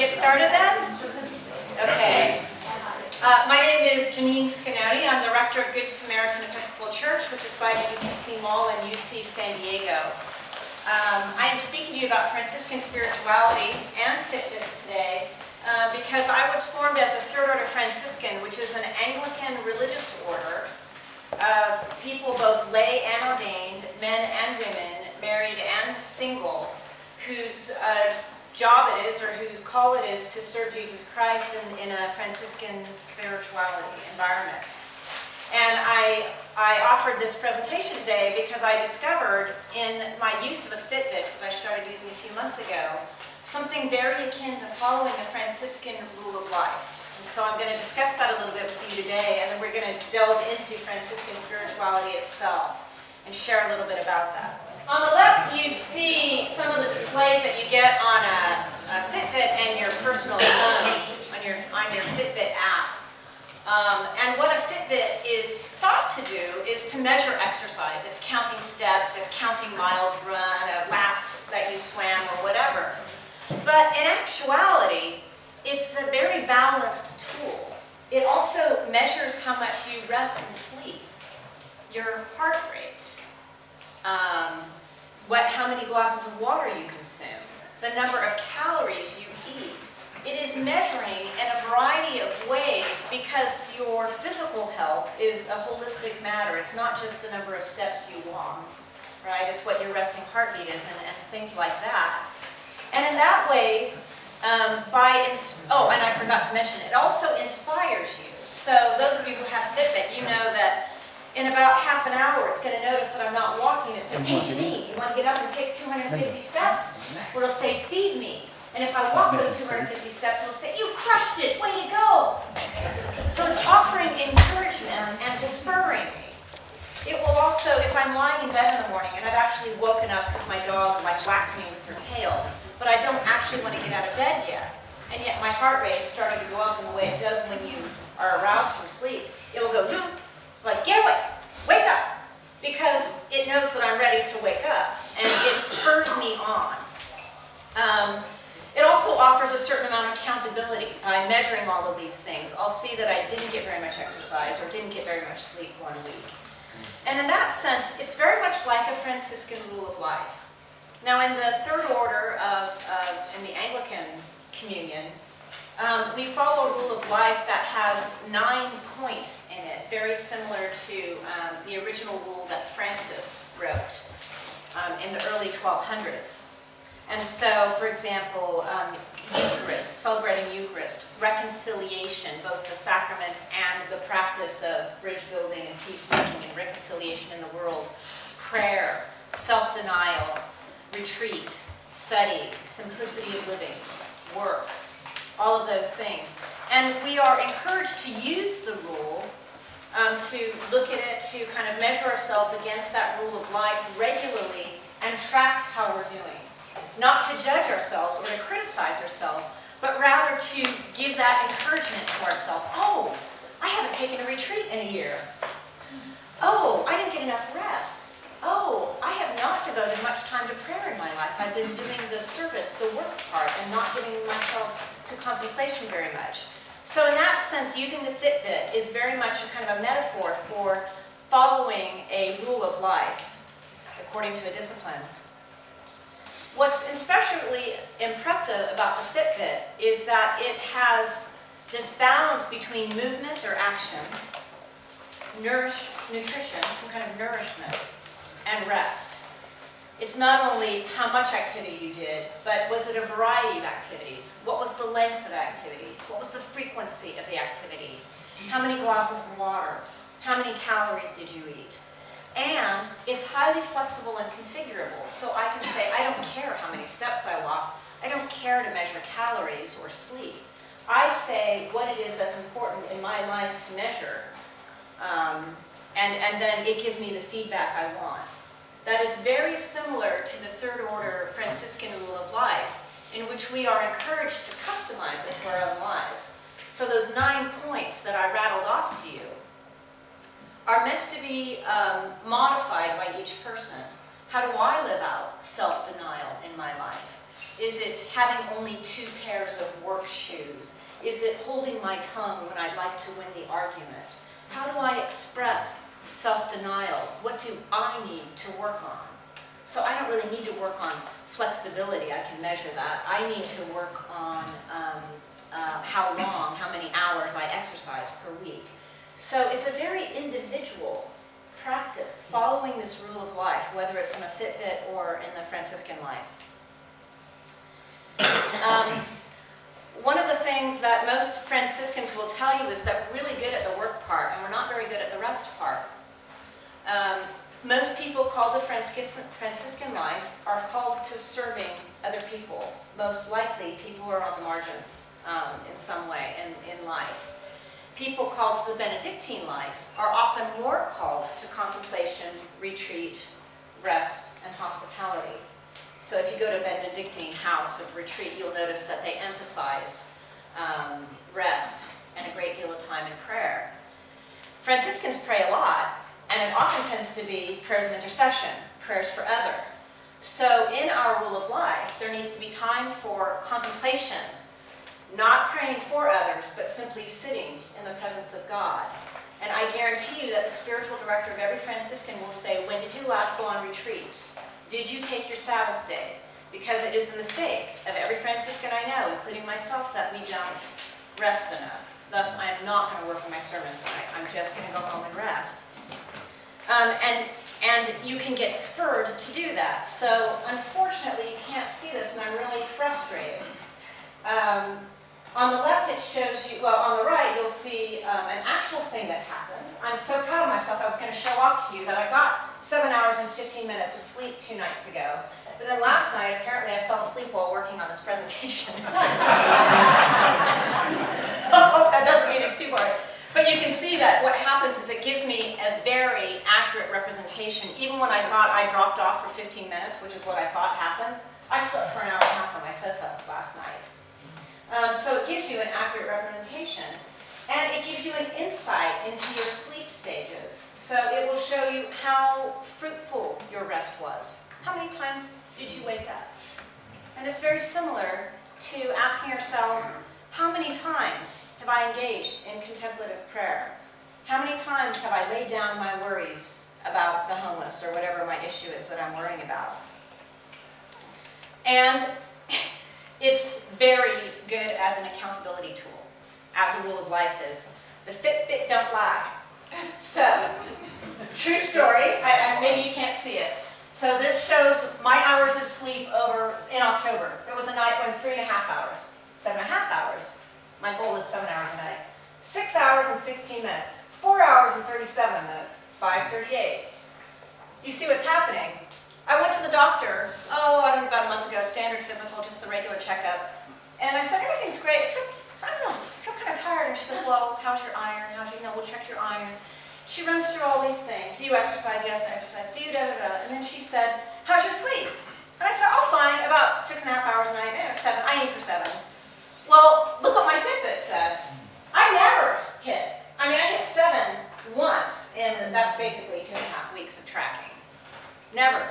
get started then? Okay. My name is Janine Scanati. I'm the rector of Good Samaritan Episcopal Church, which is by the UPC Mall in UC San Diego. I am speaking to you about Franciscan spirituality and Fitbits today because I was formed as a Third Order Franciscan, which is an Anglican religious order of people both lay and ordained, men and women, married and single, whose job it is, or whose call it is, to serve Jesus Christ in a Franciscan spirituality environment. And I offered this presentation today because I discovered in my use of a Fitbit, that I started using a few months ago, something very akin to following the Franciscan rule of life. And so I'm going to discuss that a little bit with you today, and then we're going to delve into Franciscan spirituality itself and share a little bit about that. On the left, you see some of the displays that you get on a Fitbit and your personal phone, on your Fitbit app. And what a Fitbit is thought to do is to measure exercise. It's counting steps, it's counting miles run, laps that you swam, or whatever. But in actuality, it's a very balanced tool. It also measures how much you rest and sleep, your heart rate, how many glasses of water you consume, the number of calories you eat. It is measuring in a variety of ways because your physical health is a holistic matter. It's not just the number of steps you walk, right? It's what your resting heartbeat is and things like that. And in that way, and I forgot to mention, it also inspires you. So those of you who have Fitbit, you know that in about half an hour, it's going to notice that I'm not walking. It says, hey, Janine, you want to get up and take 250 steps? Or it'll say, feed me. And if I walk those 250 steps, it'll say, you crushed it, way to go. So it's offering encouragement and spurring me. It will also, if I'm lying in bed in the morning, and I've actually woken up because my dog whacked me with her tail, but I don't actually want to get out of bed yet, and yet my heart rate is starting to go up in the way it does when you are aroused from sleep, it will go, zzz, like, get away, wake up, because it knows that I'm ready to wake up, and it spurs me on. It also offers a certain amount of accountability by measuring all of these things. I'll see that I didn't get very much exercise or didn't get very much sleep one week. And in that sense, it's very much like a Franciscan rule of life. Now, in the Third Order in the Anglican Communion, we follow a rule of life that has 9 points in it, very similar to the original rule that Francis wrote in the early 1200s. And so, for example, Eucharist, celebrating Eucharist, reconciliation, both the sacrament and the practice of bridge building and peacemaking and reconciliation in the world, prayer, self-denial, retreat, study, simplicity of living, work, all of those things. And we are encouraged to use the rule, to look at it, to kind of measure ourselves against that rule of life regularly and track how we're doing. Not to judge ourselves or to criticize ourselves, but rather to give that encouragement to ourselves. Oh, I haven't taken a retreat in a year. Oh, I didn't get enough rest. Oh, I have not devoted much time to prayer in my life. I've been doing the service, the work part, and not giving myself to contemplation very much. So in that sense, using the Fitbit is very much a kind of a metaphor for following a rule of life according to a discipline. What's especially impressive about the Fitbit is that it has this balance between movement or action, nutrition, some kind of nourishment, and rest. It's not only how much activity you did, but was it a variety of activities? What was the length of activity? What was the frequency of the activity? How many glasses of water? How many calories did you eat? And it's highly flexible and configurable. So I can say, I don't care how many steps I walked. I don't care to measure calories or sleep. I say what it is that's important in my life to measure. And then it gives me the feedback I want. That is very similar to the Third Order Franciscan rule of life, in which we are encouraged to customize it to our own lives. So those 9 points that I rattled off to you are meant to be modified by each person. How do I live out self-denial in my life? Is it having only 2 pairs of work shoes? Is it holding my tongue when I'd like to win the argument? How do I express self-denial? What do I need to work on? So I don't really need to work on flexibility. I can measure that. I need to work on how long, how many hours I exercise per week. So it's a very individual practice, following this rule of life, whether it's in a Fitbit or in the Franciscan life. One of the things that most Franciscans will tell you is that we're really good at the work part, and we're not very good at the rest part. Most people called to Franciscan life are called to serving other people. Most likely, people who are on the margins in some way in life. People called to the Benedictine life are often more called to contemplation, retreat, rest, and hospitality. So if you go to a Benedictine house of retreat, you'll notice that they emphasize rest and a great deal of time in prayer. Franciscans pray a lot, and it often tends to be prayers of intercession, prayers for other. So in our rule of life, there needs to be time for contemplation, not praying for others, but simply sitting in the presence of God. And I guarantee you that the spiritual director of every Franciscan will say, when did you last go on retreat? Did you take your Sabbath day? Because it is a mistake of every Franciscan I know, including myself, that we don't rest enough. Thus, I am not going to work on my sermon tonight. I'm just going to go home and rest. And you can get spurred to do that. So, unfortunately, you can't see this, and I'm really frustrated. On the left, it shows you, well, on the right, you'll see an actual thing that happened. I'm so proud of myself, I was going to show off to you that I got 7 hours and 15 minutes of sleep 2 nights ago. But then last night, apparently, I fell asleep while working on this presentation. Oh, that doesn't mean it's too hard. But you can see that what happens is it gives me a very accurate representation. Even when I thought I dropped off for 15 minutes, which is what I thought happened, I slept for an hour and a half on my sofa last night. So it gives you an accurate representation. And it gives you an insight into your sleep stages. So it will show you how fruitful your rest was. How many times did you wake up? And it's very similar to asking ourselves, how many times have I engaged in contemplative prayer? How many times have I laid down my worries about the homeless or whatever my issue is that I'm worrying about? And it's very good as an accountability tool, as a rule of life is. The Fitbit don't lie. So, true story, maybe you can't see it. So this shows my hours of sleep in October. There was a night when 3.5 hours, 7.5 hours. My goal is 7 hours a night. 6 hours and 16 minutes, 4 hours and 37 minutes, 5:38. You see what's happening? I went to the doctor, about a month ago, standard physical, just the regular checkup. And I said, everything's great, except, I don't know, I feel kind of tired. And she goes, well, how's your iron? We'll check your iron. She runs through all these things. Do you exercise? Yes, I exercise. Do you da-da-da? And then she said, how's your sleep? And I said, oh, fine, about 6.5 hours a night, 7. I aim for 7. Well, look what my Fitbit said. I never hit. I hit 7 once, and that's basically 2.5 weeks of tracking. Never,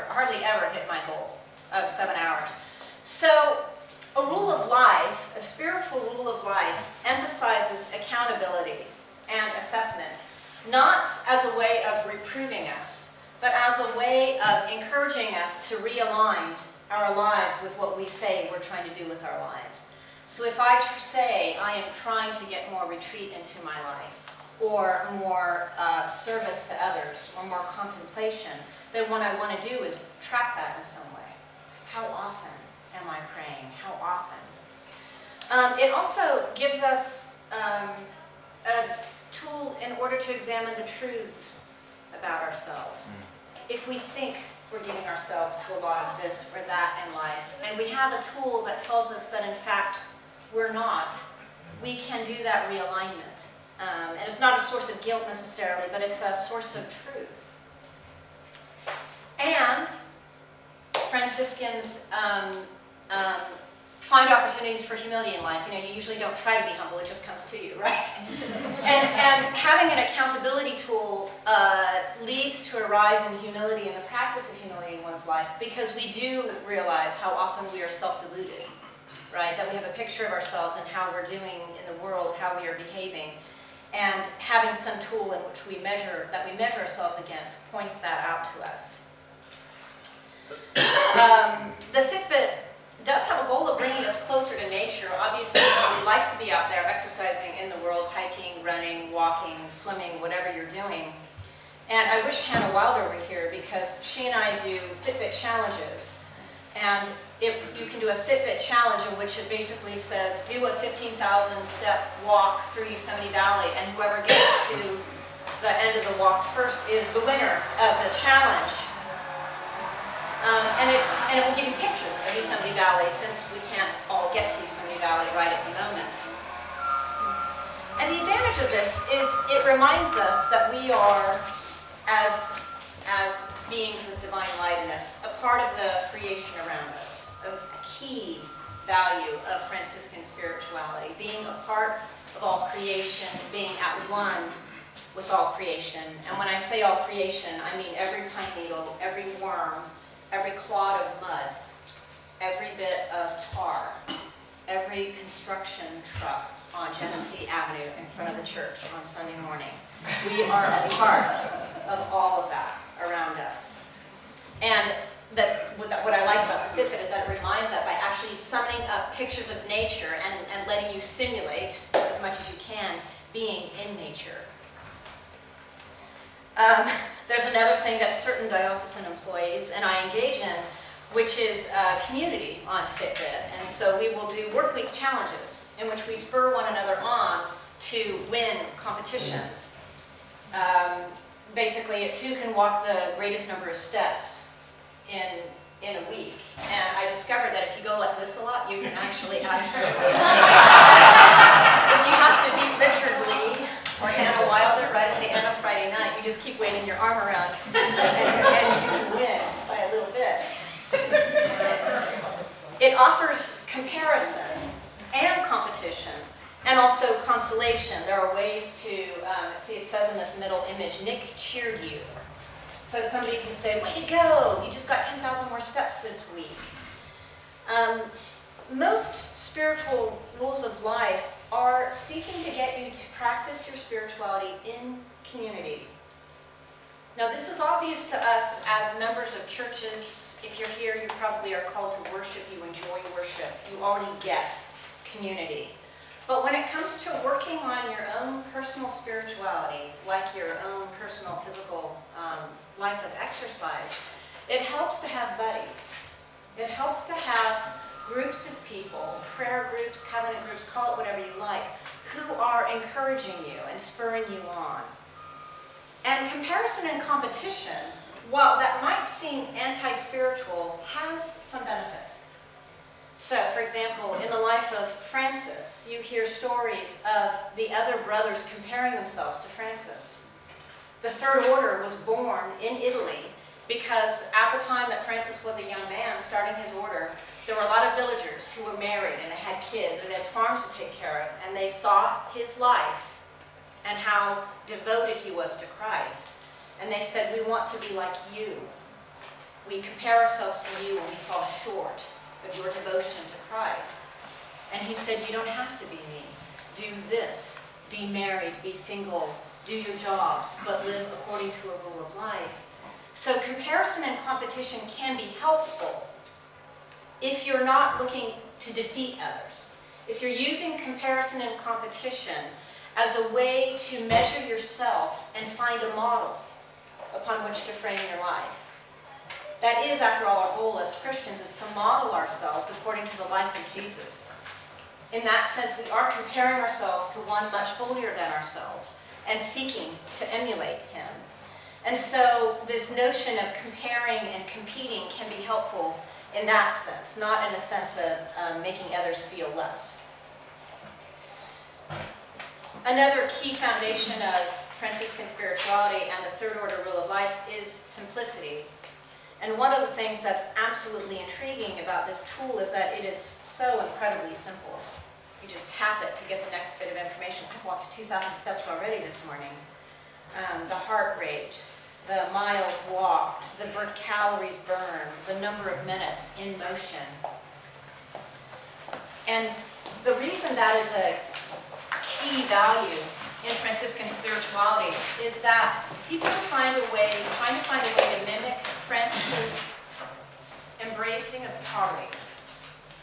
hardly ever hit my goal of 7 hours. So, a rule of life, a spiritual rule of life, emphasizes accountability and assessment, not as a way of reproving us, but as a way of encouraging us to realign our lives with what we say we're trying to do with our lives. So if I say I am trying to get more retreat into my life, or more service to others, or more contemplation, then what I want to do is track that in some way. How often am I praying? How often? It also gives us a tool in order to examine the truth about ourselves. If we think we're giving ourselves to a lot of this or that in life, and we have a tool that tells us that in fact we're not, we can do that realignment. And it's not a source of guilt necessarily, but it's a source of truth. And Franciscans find opportunities opportunities for humility in life. You usually don't try to be humble, it just comes to you, right? and having an accountability tool leads to a rise in humility and the practice of humility in one's life, because we do realize how often we are self-deluded, right? That we have a picture of ourselves and how we're doing in the world, how we are behaving. And having some tool in which we measure ourselves against points that out to us. The Fitbit does have a goal of bringing us closer to nature. Obviously, we like to be out there exercising in the world, hiking, running, walking, swimming, whatever you're doing. And I wish Hannah Wilder were here, because she and I do Fitbit challenges. And you can do a Fitbit challenge in which it basically says, do a 15,000 step walk through Yosemite Valley, and whoever gets to the end of the walk first is the winner of the challenge. And it will give you pictures of Yosemite Valley, since we can't all get to Yosemite Valley right at the moment. And the advantage of this is it reminds us that we are, as beings with divine light in us, a part of the creation around us, of a key value of Franciscan spirituality, being a part of all creation, being at one with all creation. And when I say all creation, I mean every pine needle, every worm, every clod of mud, every bit of tar, every construction truck on Genesee Avenue in front of the church on Sunday morning. We are a part of all of that around us. And what I like about the Fitbit is that it reminds that by actually summing up pictures of nature and letting you simulate, as much as you can, being in nature. There's another thing that certain diocesan employees and I engage in, which is community on Fitbit. And so we will do work week challenges in which we spur one another on to win competitions. Basically, it's who can walk the greatest number of steps in a week. And I discovered that if you go like this a lot, you can actually add some steps. If you have to beat Richard Lee or Hannah Wilder right at the end of Friday night, you just keep waving your arm around and you can win by a little bit. It offers comparison and competition, and also consolation. There are ways to, see, it says in this middle image, Nick cheered you. So somebody can say, way to go, you just got 10,000 more steps this week. Most spiritual rules of life are seeking to get you to practice your spirituality in community. Now, this is obvious to us as members of churches. If you're here, you probably are called to worship, you enjoy worship, you already get community. But when it comes to working on your own personal spirituality, like your own personal physical life of exercise, it helps to have buddies. It helps to have groups of people, prayer groups, covenant groups, call it whatever you like, who are encouraging you and spurring you on. And comparison and competition, while that might seem anti-spiritual, has some benefits. So, for example, in the life of Francis, you hear stories of the other brothers comparing themselves to Francis. The Third Order was born in Italy because at the time that Francis was a young man starting his order, there were a lot of villagers who were married and they had kids or they had farms to take care of, and they saw his life and how devoted he was to Christ. And they said, we want to be like you. We compare ourselves to you and we fall short of your devotion to Christ. And he said, you don't have to be me. Do this. Be married, be single, do your jobs, but live according to a rule of life. So comparison and competition can be helpful if you're not looking to defeat others. If you're using comparison and competition as a way to measure yourself and find a model upon which to frame your life. That is, after all, our goal as Christians, is to model ourselves according to the life of Jesus. In that sense, we are comparing ourselves to one much holier than ourselves and seeking to emulate him. And so this notion of comparing and competing can be helpful in that sense, not in a sense of making others feel less. Another key foundation of Franciscan spirituality and the Third Order rule of life is simplicity. And one of the things that's absolutely intriguing about this tool is that it is so incredibly simple. You just tap it to get the next bit of information. I've walked 2,000 steps already this morning. The heart rate, the miles walked, the calories burned, the number of minutes in motion. And the reason that is a key value in Franciscan spirituality is that people trying to find a way to mimic Francis's embracing of poverty.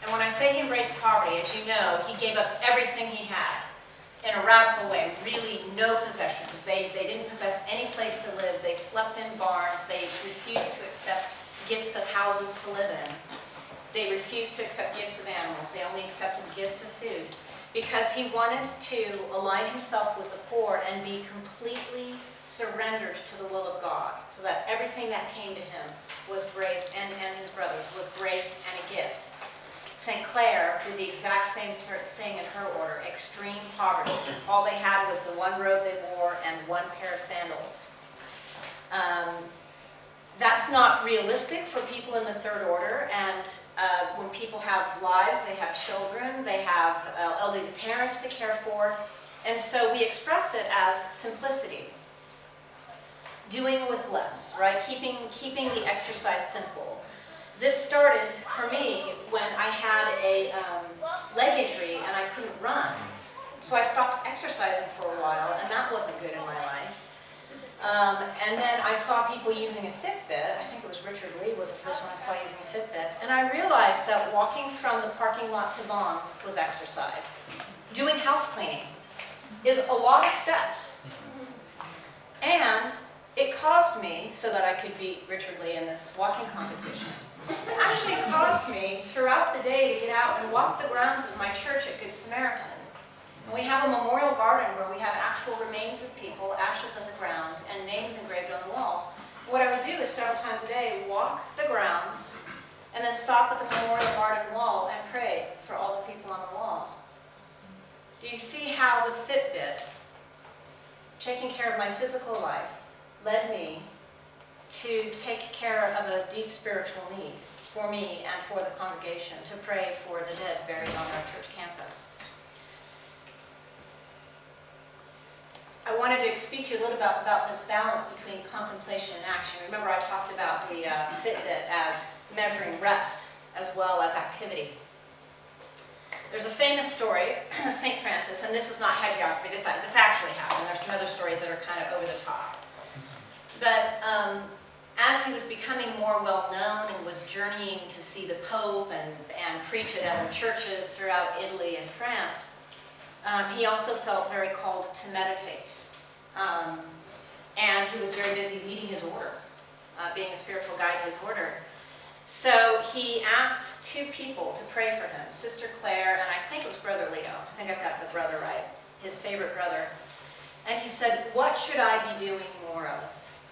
And when I say he embraced poverty, as you know, he gave up everything he had in a radical way, really no possessions. They didn't possess any place to live. They slept in barns. They refused to accept gifts of houses to live in. They refused to accept gifts of animals. They only accepted gifts of food because he wanted to align himself with the poor and be completely surrendered to the will of God, so that everything that came to him was grace, and his brothers, was grace and a gift. St. Clare did the exact same thing in her order, extreme poverty. All they had was the one robe they wore and one pair of sandals. That's not realistic for people in the third order, and when people have lives, they have children, they have elderly parents to care for, and so we express it as simplicity. Doing with less, right? Keeping the exercise simple. This started for me when I had a leg injury and I couldn't run. So I stopped exercising for a while, and that wasn't good in my life. And then I saw people using a Fitbit. I think it was Richard Lee was the first one I saw using a Fitbit. And I realized that walking from the parking lot to Vaughn's was exercise. Doing house cleaning is a lot of steps. And it caused me, so that I could beat Richard Lee in this walking competition, it actually caused me throughout the day to get out and walk the grounds of my church at Good Samaritan. And we have a memorial garden where we have actual remains of people, ashes on the ground, and names engraved on the wall. What I would do is several times a day walk the grounds and then stop at the memorial garden wall and pray for all the people on the wall. Do you see how the Fitbit, taking care of my physical life, led me to take care of a deep spiritual need for me and for the congregation, to pray for the dead buried on our church campus. I wanted to speak to you a little about this balance between contemplation and action. Remember I talked about the Fitbit as measuring rest as well as activity. There's a famous story of St. Francis, and this is not hagiography, this actually happened. There's some other stories that are kind of over the top. But as he was becoming more well-known and was journeying to see the Pope and preach at other churches throughout Italy and France, he also felt very called to meditate. And he was very busy leading his order, being a spiritual guide to his order. So he asked two people to pray for him, Sister Clare, and I think it was Brother Leo. I think I've got the brother right, his favorite brother. And he said, what should I be doing more of?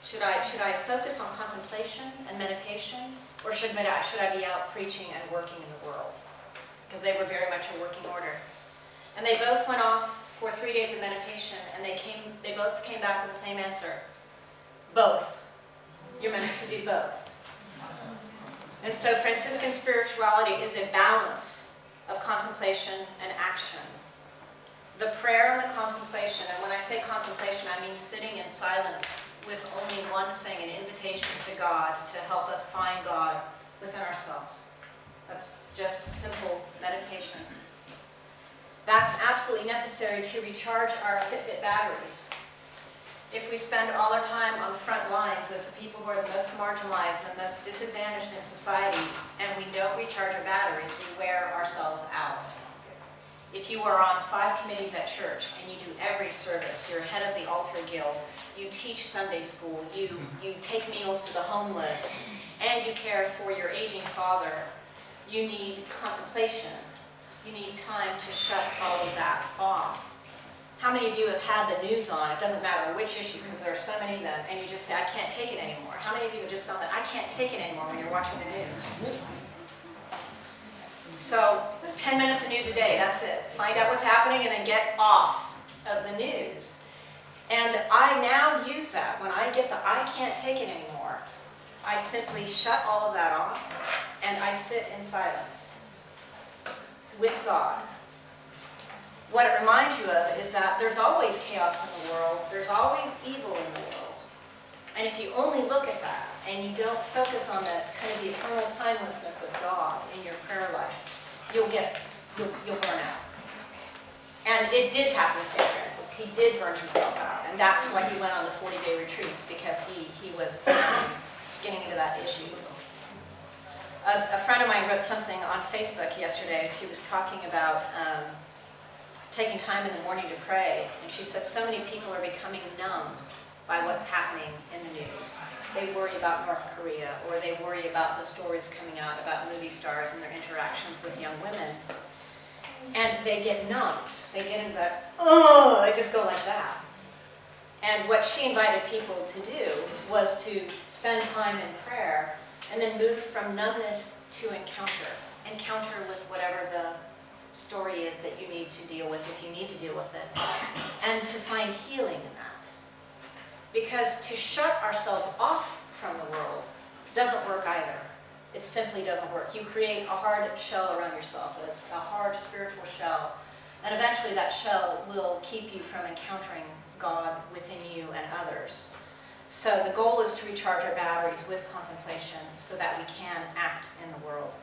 Should I focus on contemplation and meditation, or should I be out preaching and working in the world? Because they were very much a working order. And they both went off for 3 days of meditation, and they both came back with the same answer. Both. You're meant to do both. And so Franciscan spirituality is a balance of contemplation and action. The prayer and the contemplation, and when I say contemplation, I mean sitting in silence with only one thing, an invitation to God to help us find God within ourselves. That's just simple meditation. That's absolutely necessary to recharge our Fitbit batteries. If we spend all our time on the front lines of the people who are the most marginalized and the most disadvantaged in society, and we don't recharge our batteries, we wear ourselves out. If you are on 5 committees at church and you do every service, you're head of the altar guild, you teach Sunday school, you take meals to the homeless, and you care for your aging father, you need contemplation. You need time to shut all of that off. How many of you have had the news on? It doesn't matter which issue, because there are so many of them, and you just say, I can't take it anymore. How many of you have just felt that? I can't take it anymore when you're watching the news? So 10 minutes of news a day, that's it. Find out what's happening and then get off of the news. And I now use that. When I get the I can't take it anymore, I simply shut all of that off and I sit in silence. with God, what it reminds you of is that there's always chaos in the world, there's always evil in the world. And if you only look at that, and you don't focus on the kind of the eternal timelessness of God in your prayer life, you'll burn out. And it did happen to St. Francis. He did burn himself out. And that's why he went on the 40-day retreats, because he was getting into that issue. A friend of mine wrote something on Facebook yesterday. She was talking about taking time in the morning to pray. And she said so many people are becoming numb by what's happening in the news. They worry about North Korea, or they worry about the stories coming out about movie stars and their interactions with young women. And they get numbed. They get into that, oh, they just go like that. And what she invited people to do was to spend time in prayer and then move from numbness to encounter with whatever the story is that you need to deal with, if you need to deal with it, and to find healing in that. Because to shut ourselves off from the world doesn't work either. It simply doesn't work. You create a hard shell around yourself, a hard spiritual shell, and eventually that shell will keep you from encountering God within you and others. So the goal is to recharge our batteries with contemplation so that we can act in the world.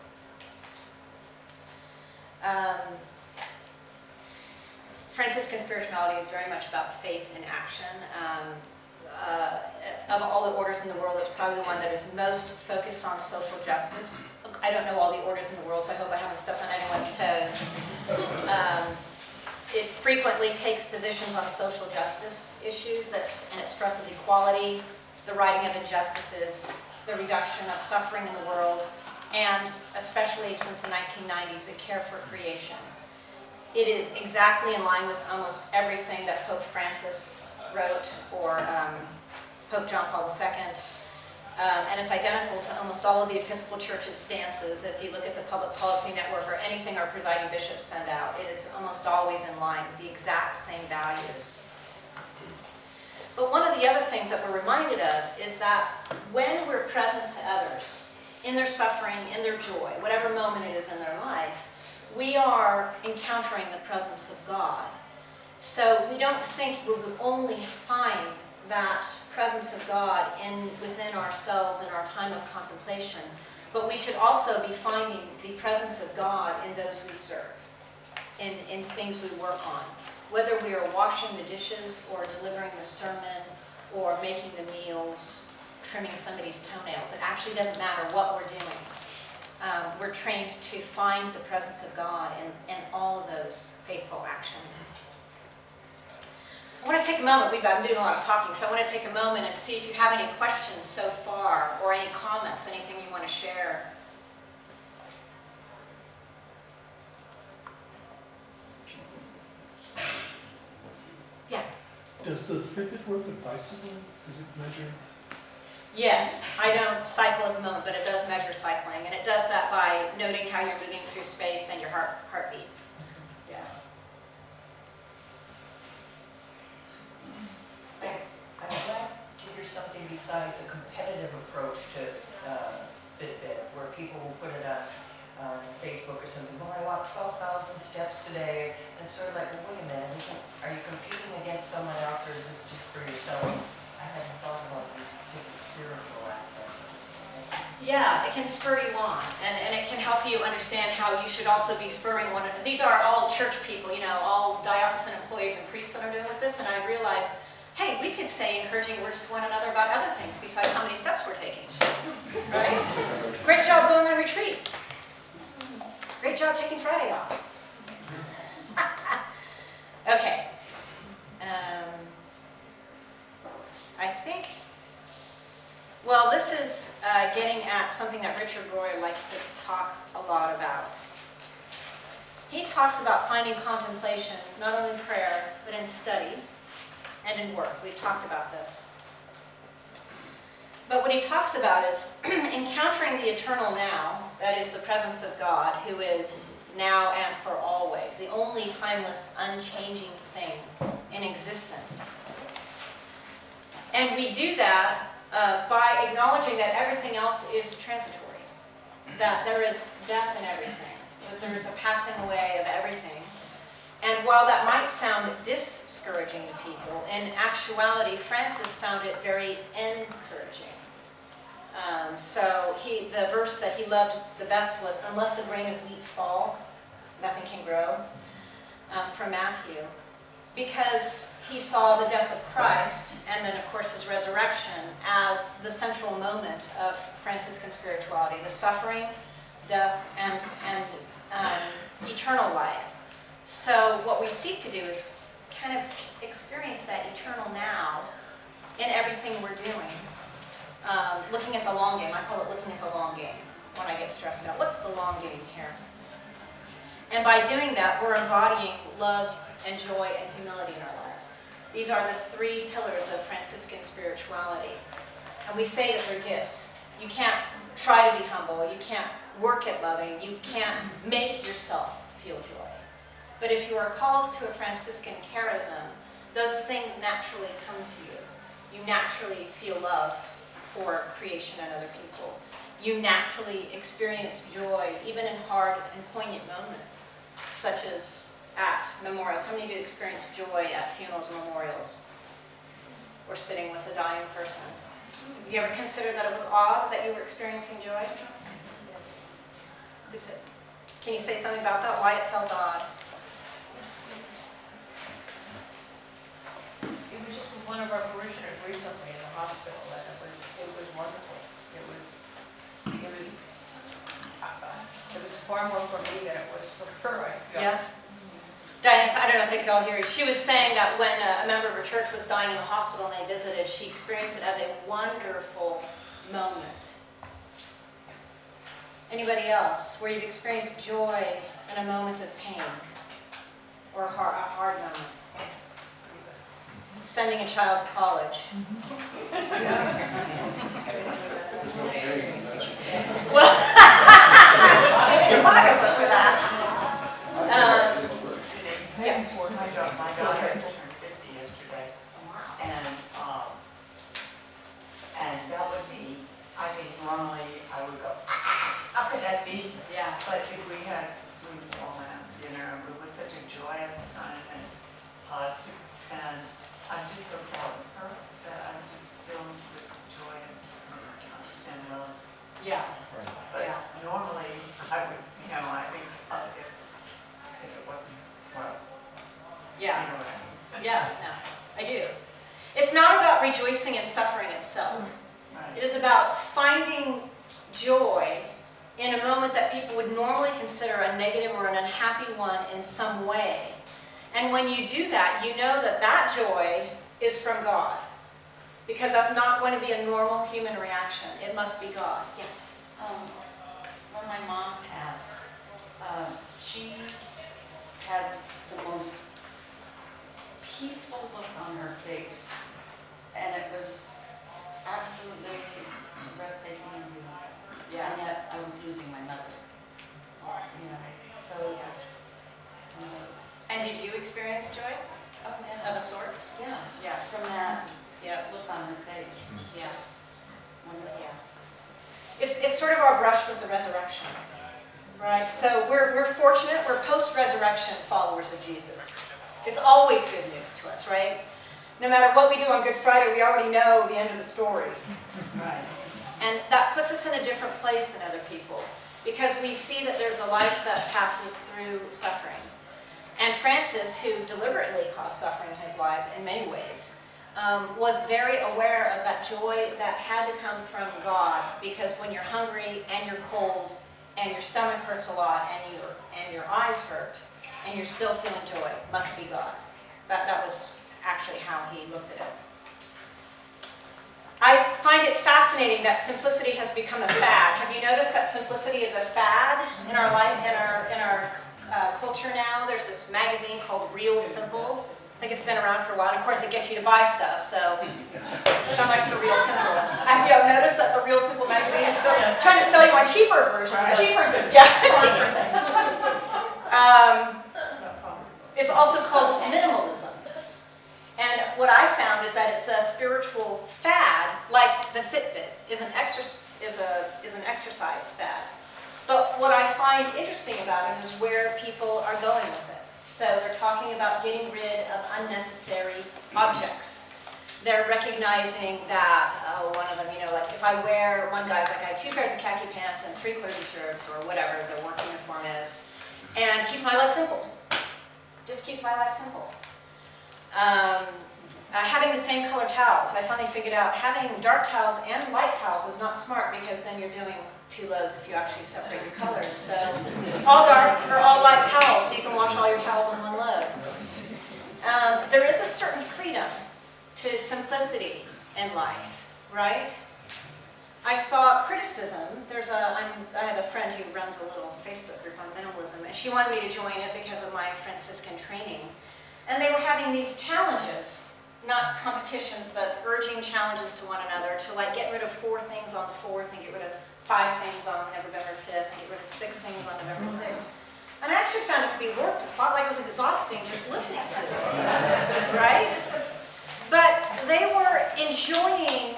Franciscan spirituality is very much about faith in action. Of all the orders in the world, it's probably the one that is most focused on social justice. I don't know all the orders in the world, so I hope I haven't stepped on anyone's toes. It frequently takes positions on social justice issues, and it stresses equality, the righting of injustices, the reduction of suffering in the world, and especially since the 1990s, the care for creation. It is exactly in line with almost everything that Pope Francis wrote, or Pope John Paul II, and it's identical to almost all of the Episcopal Church's stances. If you look at the Public Policy Network or anything our presiding bishops send out, it is almost always in line with the exact same values. But one of the other things that we're reminded of is that when we're present to others, in their suffering, in their joy, whatever moment it is in their life, we are encountering the presence of God. So we don't think we will only find that presence of God within ourselves in our time of contemplation, but we should also be finding the presence of God in those we serve, in things we work on. Whether we are washing the dishes or delivering the sermon or making the meals, trimming somebody's toenails, it actually doesn't matter what we're doing. We're trained to find the presence of God in all of those faithful actions. I want to take a moment. We've been doing a lot of talking, so I want to take a moment and see if you have any questions so far, or any comments, anything you want to share. Yeah. Does the Fitbit work with bicycle? Does it measure? Yes, I don't cycle at the moment, but it does measure cycling, and it does that by noting how you're moving through space and your heartbeat. Yeah. I'm glad to hear something besides a competitive approach to Fitbit, where people will put it on Facebook or something. Well, I walked 12,000 steps today, and it's sort of like, well, wait a minute, are you competing against someone else, or is this just for yourself? I hadn't thought about these different spiritual aspects of this. Yeah, it can spur you on, and it can help you understand how you should also be spurring one another. These are all church people, all diocesan employees and priests that are doing with this, and I realized, hey, we could say encouraging words to one another about other things besides how many steps we're taking. Right? Great job going on retreat. Great job taking Friday off. Okay. I think, well, this is getting at something that Richard Rohr likes to talk a lot about. He talks about finding contemplation, not only in prayer, but in study and in work. We've talked about this. But what he talks about is encountering the eternal now, that is the presence of God, who is now and for always, the only timeless, unchanging thing in existence. And we do that by acknowledging that everything else is transitory, that there is death in everything. that there's a passing away of everything. And while that might sound discouraging to people, in actuality, Francis found it very encouraging. So the verse that he loved the best was, "Unless a grain of wheat fall, nothing can grow," from Matthew. Because he saw the death of Christ, and then of course his resurrection, as the central moment of Franciscan spirituality, the suffering, death, and eternal life. So what we seek to do is kind of experience that eternal now in everything we're doing. Looking at the long game. I call it looking at the long game when I get stressed out. What's the long game here? And by doing that, we're embodying love and joy and humility in our lives. These are the three pillars of Franciscan spirituality. And we say that they're gifts. You can't try to be humble. You can't work at loving. You can't make yourself feel joy. But if you are called to a Franciscan charism, those things naturally come to you. You naturally feel love for creation and other people. You naturally experience joy, even in hard and poignant moments, such as at memorials. How many of you experience joy at funerals, memorials, or sitting with a dying person? Have you ever considered that it was odd that you were experiencing joy? Can you say something about that? Why it felt odd? It was just one of our parishioners recently in the hospital, and it was wonderful. It was far more for me than it was for her, I feel. Yeah. Diane, I don't know if they could all hear you. She was saying that when a member of her church was dying in the hospital and they visited, she experienced it as a wonderful moment. Anybody else, where you've experienced joy in a moment of pain or a hard moment? Sending a child to college. Well, you're pocketbook for that. Yeah. My daughter turned 50 yesterday, and that would be, I mean, normally I would go, how could that be? Yeah. But if we all went out to dinner, and it was such a joyous time, and I'm just so proud of her, that I'm just filled with joy and love. Yeah. But Yeah. normally, I would, I think if it wasn't, well, Yeah. you know what I mean. Yeah. No, I do. It's not about rejoicing in suffering itself. Right. It is about finding joy in a moment that people would normally consider a negative or an unhappy one in some way. And when you do that, you know that that joy is from God. Because that's not going to be a normal human reaction. It must be God. Yeah. When my mom passed, she had the most peaceful look on her face, and it was absolutely breathtaking and beautiful. Yeah. And yet I was losing my mother. So it was one of those. And did you experience joy Oh, of yeah. a sort? Yeah, Yeah. from that Yeah. look on her face. Yeah. Wonderful. Yeah. It's sort of our brush with the resurrection, right? So we're fortunate, we're post-resurrection followers of Jesus. It's always good news to us, right? No matter what we do on Good Friday, we already know the end of the story. Right. And that puts us in a different place than other people, because we see that there's a life that passes through suffering. And Francis, who deliberately caused suffering in his life in many ways, was very aware of that joy that had to come from God, because when you're hungry and you're cold and your stomach hurts a lot and your eyes hurt and you're still feeling joy, it must be God. That was actually how he looked at it. I find it fascinating that simplicity has become a fad. Have you noticed that simplicity is a fad in our life, in our culture now? There's this magazine called Real Simple. I think it's been around for a while. And of course, it gets you to buy stuff, so much for Real Simple. Have you noticed that the Real Simple magazine is still trying to sell you on cheaper versions? Cheaper things. Yeah, cheaper things. It's also called minimalism. And what I found is that it's a spiritual fad, like the Fitbit is an exercise fad. But what I find interesting about it is where people are going with it. So they're talking about getting rid of unnecessary objects. They're recognizing that, one of them, like if I wear, one guy's like, I have 2 pairs of khaki pants and 3 clergy shirts or whatever their work uniform is, and keeps my life simple. Just keeps my life simple. Having the same color towels. I finally figured out having dark towels and light towels is not smart because then you're doing 2 loads if you actually separate your colors. So all dark or all light towels so you can wash all your towels in one load. There is a certain freedom to simplicity in life, right? I saw criticism. I have a friend who runs a little Facebook group on minimalism, and she wanted me to join it because of my Franciscan training. And they were having these challenges, not competitions, but urging challenges to one another to like get rid of 4 things on the 4th and get rid of 5 things on November 5th and get rid of 6 things on November 6th. And I actually found it to be work. It felt like it was exhausting just listening to it, right? But they were enjoying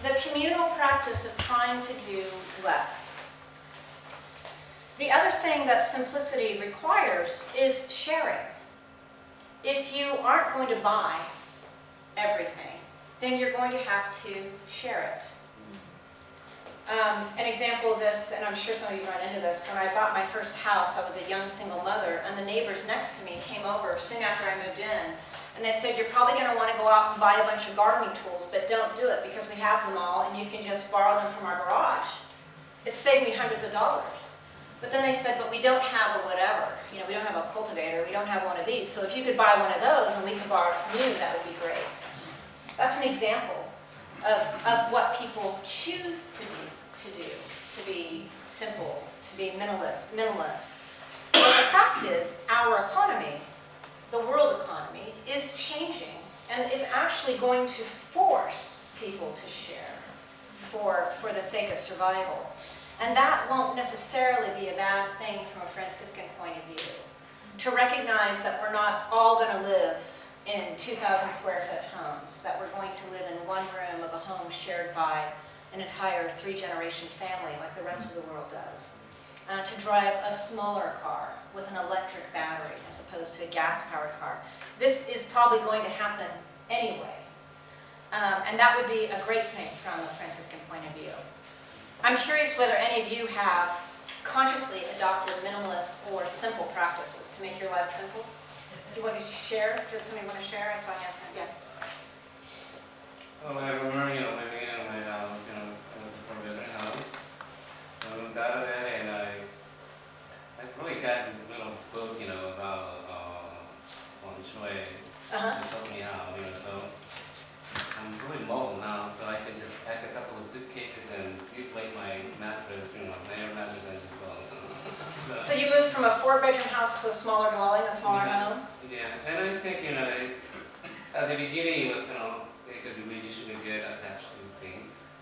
the communal practice of trying to do less. The other thing that simplicity requires is sharing. If you aren't going to buy everything, then you're going to have to share it. An example of this, and I'm sure some of you run into this, when I bought my first house, I was a young single mother, and the neighbors next to me came over soon after I moved in, and they said, you're probably going to want to go out and buy a bunch of gardening tools, but don't do it because we have them all, and you can just borrow them from our garage. It saved me hundreds of dollars. But then they said, but we don't have a whatever. We don't have a cultivator, we don't have one of these, so if you could buy one of those and we could borrow it from you, that would be great. That's an example of what people choose to be simple, to be minimalist. But the fact is, our economy, the world economy, is changing, and it's actually going to force people to share for the sake of survival. And that won't necessarily be a bad thing from a Franciscan point of view. To recognize that we're not all going to live in 2,000 square foot homes, that we're going to live in one room of a home shared by an entire 3-generation family like the rest of the world does. To drive a smaller car with an electric battery as opposed to a gas-powered car. This is probably going to happen anyway. And that would be a great thing from a Franciscan point of view. I'm curious whether any of you have consciously adopted minimalist or simple practices to make your life simple. Do you want to share? Does somebody want to share? I saw you ask that. Yeah. Well, I remember, living in my house, it was a 4-bedroom house. I moved out of it, and I really got this little book, about feng shui to show me how, so I'm really mobile now, so I can just pack a couple of suitcases and deflate my mattress, my air mattress, and just go. So you moved from a 4-bedroom house to a smaller dwelling, a smaller home? Yeah, and I think, at the beginning it was because we usually get attached to things,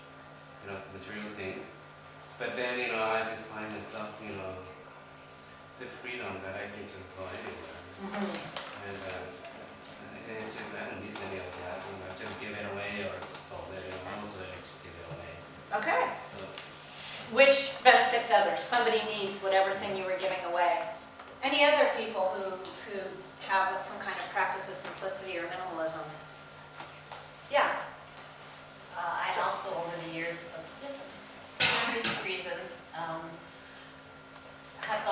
material things. But then, I just find myself, the freedom that I can just go anywhere. And it's just, I don't miss any of that. Just give it away or sold it. Most of it, just give it away. Okay. So, Which benefits others. Somebody needs whatever thing you were giving away. Any other people who have some kind of practice of simplicity or minimalism? Yeah. I also, over the years, of just various reasons, have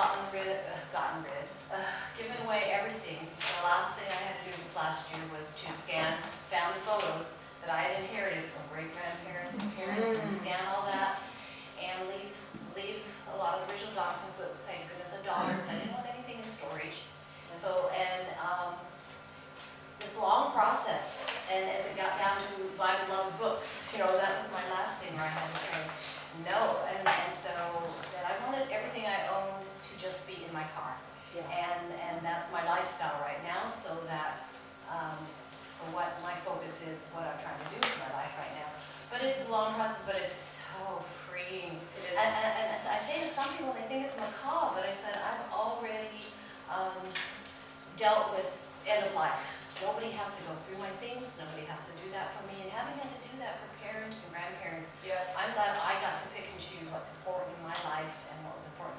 given away everything. The last thing I had to do this last year was to scan family photos that I had inherited from great-grandparents and parents, and scan all that, and leave a lot of the original documents with, thank goodness, a daughter, because I didn't want anything in storage. So, this long process, and as it got down to my beloved books, that was my last thing where I had to say no, and so that I wanted everything I owned to just be in my car. Yeah. And that's my lifestyle right now, so that for what my focus is, what I'm trying to do with my life right now. But it's a long process, but it's so freeing. It is. And as I say to some people, they think it's macabre, but I said I've already dealt with end of life. Nobody has to go through my things, nobody has to do that for me, and having had to do that for parents and grandparents, Yeah. I'm glad I got to pick and choose what's important in my life and what was important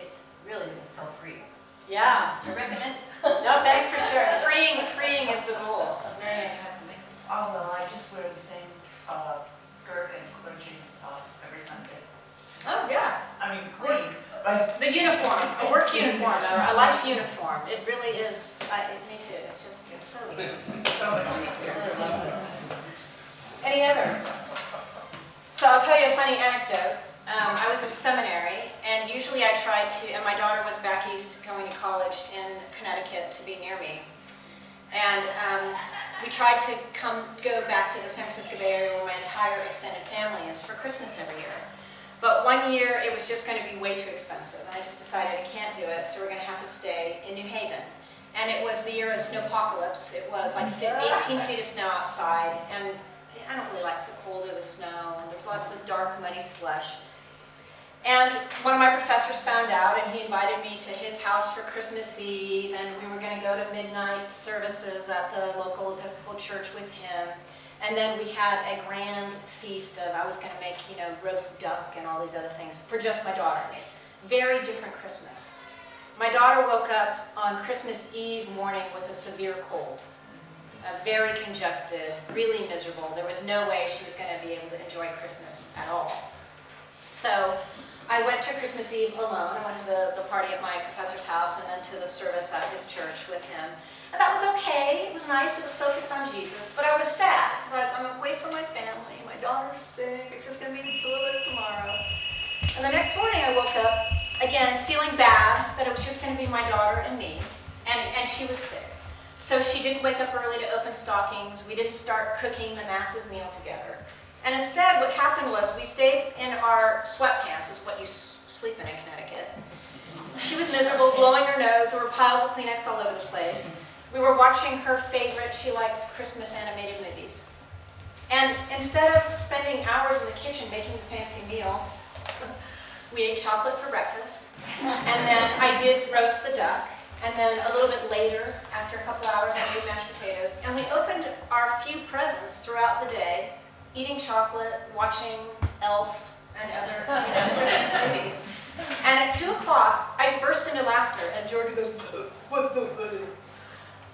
it's really so free. Yeah. I recommend. No, thanks for sure. Freeing is the goal. Oh, well, I just wear the same skirt and clergy top every Sunday. Oh, yeah. I mean, clean, but The uniform, a work uniform, or a life uniform. It really is, me too. It's just it's so easy. so much easier. I really love this. Any other? So I'll tell you a funny anecdote. I was in seminary, and usually I tried to, and my daughter was back east going to college in Connecticut to be near me. And we tried to go back to the San Francisco Bay Area where my entire extended family is for Christmas every year. But one year it was just going to be way too expensive, and I just decided I can't do it, so we're going to have to stay in New Haven. And it was the year of snowpocalypse. It was like 18 feet of snow outside, and I don't really like the cold or the snow, and there's lots of dark, muddy slush. And one of my professors found out, and he invited me to his house for Christmas Eve, and we were going to go to midnight services at the local Episcopal church with him. And then we had a grand feast of, I was going to make, roast duck and all these other things for just my daughter and me. Very different Christmas. My daughter woke up on Christmas Eve morning with a severe cold. Very congested, really miserable. There was no way she was going to be able to enjoy Christmas at all. So I went to Christmas Eve alone. I went to the party at my professor's house and then to the service at his church with him. And that was okay. It was nice. It was focused on Jesus. But I was sad because I'm away from my family. My daughter's sick. It's just going to be the two of us tomorrow. And the next morning I woke up, again, feeling bad that it was just going to be my daughter and me. And she was sick. So she didn't wake up early to open stockings. We didn't start cooking the massive meal together. And instead, what happened was we stayed in our sweatpants, is what you sleep in Connecticut. She was miserable, blowing her nose. There were piles of Kleenex all over the place. We were watching her favorite, she likes Christmas animated movies. And instead of spending hours in the kitchen making the fancy meal, we ate chocolate for breakfast. And then I did roast the duck. And then a little bit later, after a couple hours, I made mashed potatoes. And we opened our few presents throughout the day, eating chocolate, watching Elf and other Christmas movies. And at 2 o'clock, I burst into laughter, and Georgia goes,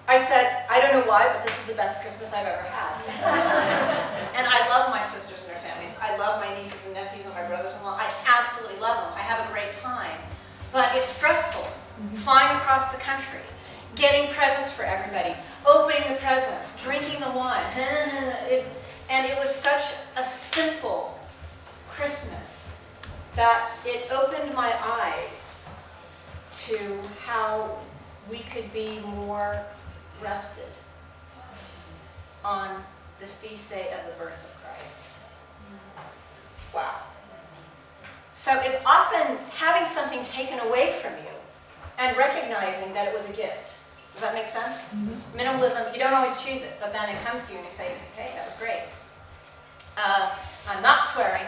I said, I don't know why, but this is the best Christmas I've ever had. And I love my sisters and their families. I love my nieces and nephews and my brothers-in-law. I absolutely love them. I have a great time. But it's stressful, flying across the country, getting presents for everybody, opening the presents, drinking the wine. And it was such a simple Christmas that it opened my eyes to how we could be more rested on the feast day of the birth of Christ. Wow. So it's often having something taken away from you and recognizing that it was a gift. Does that make sense? Mm-hmm. Minimalism, you don't always choose it, but then it comes to you and you say, hey, that was great. I'm not swearing.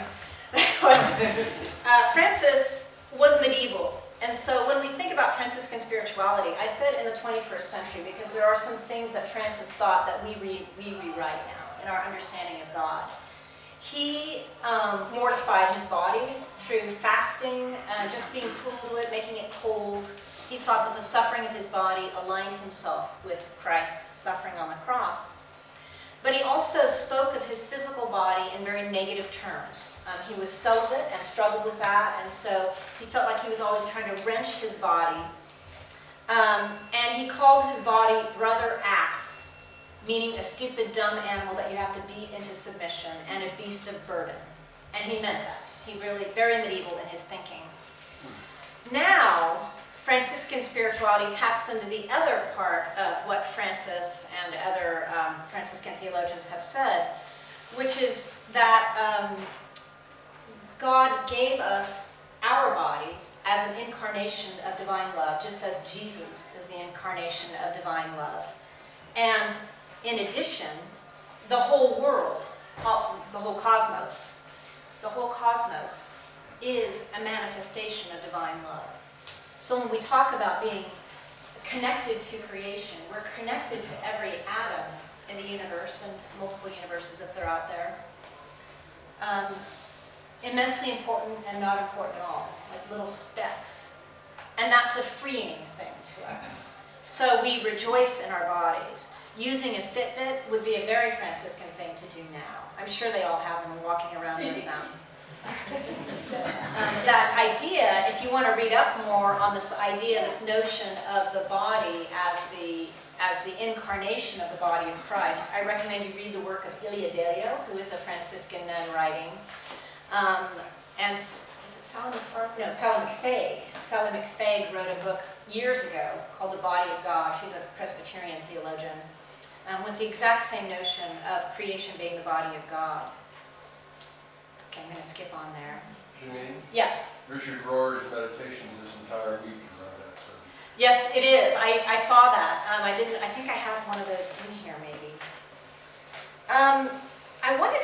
Francis was medieval. And so when we think about Franciscan spirituality, I said in the 21st century because there are some things that Francis thought that we rewrite now in our understanding of God. He mortified his body through fasting, just being cruel to it, making it cold. He thought that the suffering of his body aligned himself with Christ's suffering on the cross. But he also spoke of his physical body in very negative terms. He was celibate and struggled with that, and so he felt like he was always trying to wrench his body. And he called his body brother ass, meaning a stupid, dumb animal that you have to beat into submission, and a beast of burden. And he meant that. He really, very medieval in his thinking. Now, Franciscan spirituality taps into the other part of what Francis and other Franciscan theologians have said, which is that God gave us our bodies as an incarnation of divine love, just as Jesus is the incarnation of divine love. And in addition, the whole world, the whole cosmos is a manifestation of divine love. So when we talk about being connected to creation, we're connected to every atom in the universe and multiple universes if they're out there. Immensely important and not important at all, like little specks And that's a freeing thing to us. So we rejoice in our bodies. Using a Fitbit would be a very Franciscan thing to do now. I'm sure they all have them walking around with them. That idea, if you want to read up more on this idea, this notion of the body as the incarnation of the body of Christ, I recommend you read the work of Ilia Delio, who is a Franciscan nun writing. And is it Sally McFarlane? No, Sally McFague. Sally McFague wrote a book years ago called The Body of God. She's a Presbyterian theologian, with the exact same notion of creation being the body of God. Okay, I'm going to skip on there. Janine, Yes. Richard Rohr's meditations this entire week is on that subject. Yes, it is. I saw that. I think I have one of those in here, maybe. I wanted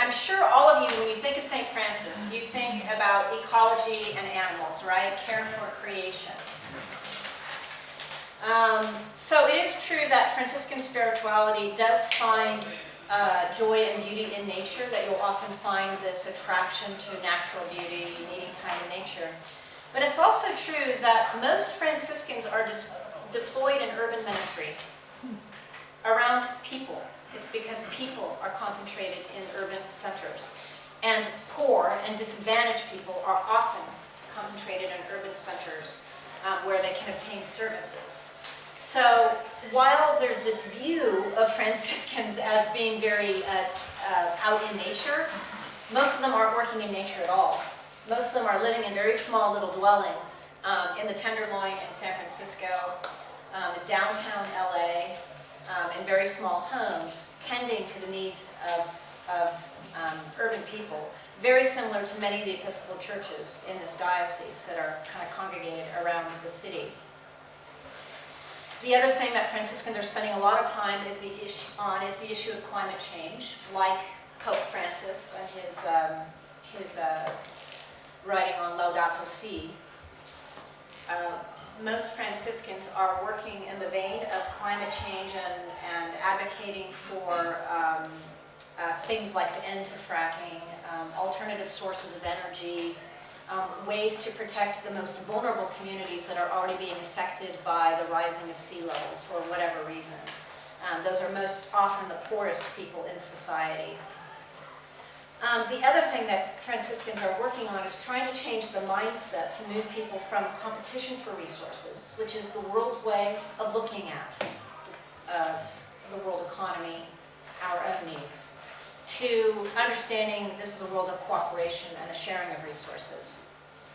I'm sure all of you, when you think of St. Francis, you think about ecology and animals, right? Care for creation. So it is true that Franciscan spirituality does find joy and beauty in nature, that you'll often find this attraction to natural beauty, needing time in nature. But it's also true that most Franciscans are deployed in urban ministry around people. It's because people are concentrated in urban centers. And poor and disadvantaged people are often concentrated in urban centers where they can obtain services. So while there's this view of Franciscans as being very out in nature, most of them aren't working in nature at all. Most of them are living in very small little dwellings in the Tenderloin in San Francisco, in downtown LA, in very small homes, tending to the needs of urban people, very similar to many of the Episcopal churches in this diocese that are kind of congregated around the city. The other thing that Franciscans are spending a lot of time is the issue of climate change, like Pope Francis and his writing on Laudato Si. Most Franciscans are working in the vein of climate change and advocating for things like the end to fracking, alternative sources of energy, ways to protect the most vulnerable communities that are already being affected by the rising of sea levels for whatever reason. Those are most often the poorest people in society. The other thing that Franciscans are working on is trying to change the mindset to move people from competition for resources, which is the world's way of looking at the world economy, our own needs, to understanding this is a world of cooperation and the sharing of resources.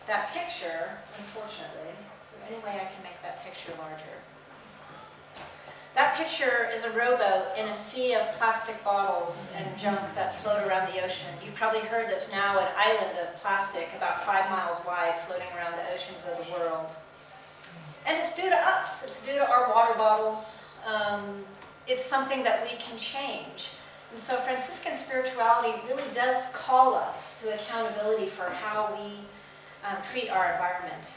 That picture, unfortunately, is there any way I can make that picture larger? That picture is a rowboat in a sea of plastic bottles and junk that float around the ocean. You've probably heard there's now an island of plastic about 5 miles wide floating around the oceans of the world. And it's due to us. It's due to our water bottles. It's something that we can change. And so Franciscan spirituality really does call us to accountability for how we treat our environment.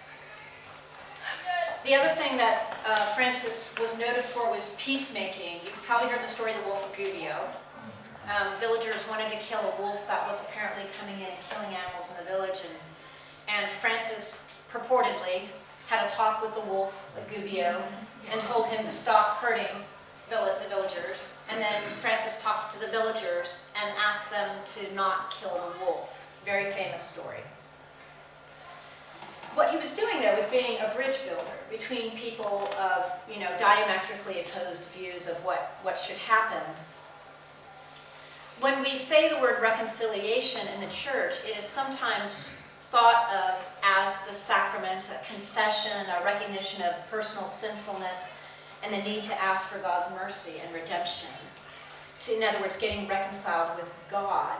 The other thing that Francis was noted for was peacemaking. You've probably heard the story of the wolf of Gubbio. Villagers wanted to kill a wolf that was apparently coming in and killing animals in the village, and Francis purportedly had a talk with the wolf of Gubbio and told him to stop hurting the villagers. And then Francis talked to the villagers and asked them to not kill the wolf. Very famous story. What he was doing there was being a bridge builder between people of, diametrically opposed views of what should happen. When we say the word reconciliation in the church, it is sometimes thought of as the sacrament, a confession, a recognition of personal sinfulness, and the need to ask for God's mercy and redemption. In other words, getting reconciled with God.